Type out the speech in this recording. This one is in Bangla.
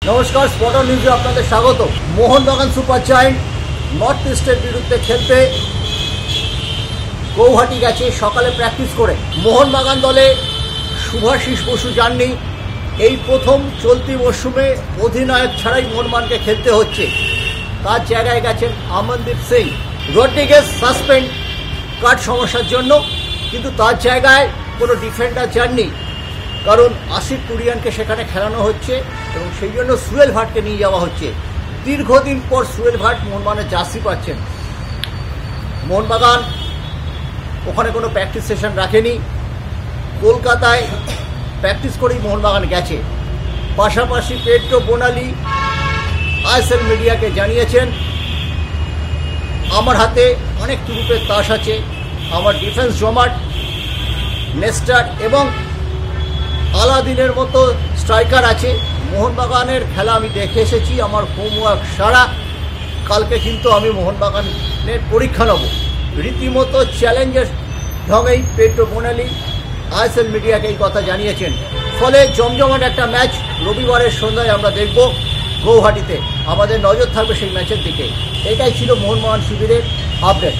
নমস্কার, স্পট অন নিউজে আপনাদের স্বাগত। মোহনবাগান সুপার জায়ান্ট নর্থ ইস্টের বিরুদ্ধে খেলতে গৌহাটি গেছে সকালে প্র্যাকটিস করে। মোহনবাগান দলে শুভাশিস বসু যাননি। এই প্রথম চলতি মরশুমে অধিনায়ক ছাড়াই মোহনবাগানকে খেলতে হচ্ছে। তার জায়গায় গেছেন Amandeep Singh. Rodriguez suspend card সমস্যার জন্য, কিন্তু তার জায়গায় কোনো ডিফেন্ডার যাননি, কারণ আশিক কুরিয়ানকে সেখানে খেলানো হচ্ছে এবং সেই জন্য সুয়েল ভাটকে নিয়ে যাওয়া হচ্ছে। দীর্ঘদিন পর সুয়েল ভাট মোহনবাগানের জার্সি পাচ্ছেন। মোহনবাগান ওখানে কোনো প্র্যাকটিস সেশন রাখেনি, কলকাতায় প্র্যাকটিস করেই মোহনবাগান গেছে। পাশাপাশি পেড্রো বোনালি আইএসএল মিডিয়াকে জানিয়েছেন, আমার হাতে অনেক তুরুপের তাস আছে, আমার ডিফেন্স জমাট, নেস্টার এবং আলাদিনের মতো স্ট্রাইকার আছে। মোহনবাগানের খেলা আমি দেখে এসেছি, আমার হোমওয়ার্ক সারা। কালকে কিন্তু আমি মোহনবাগানের পরীক্ষা নেব। রীতিমতো চ্যালেঞ্জের ঢঙেই পেড্রো বোনালি আইএসএল মিডিয়াকে এই কথা জানিয়েছেন। ফলে জমজমাট একটা ম্যাচ রবিবারের সন্ধ্যায় আমরা দেখব গৌহাটিতে। আমাদের নজর থাকবে সেই ম্যাচের দিকে। এটাই ছিল মোহনবাগান শিবিরের আপডেট।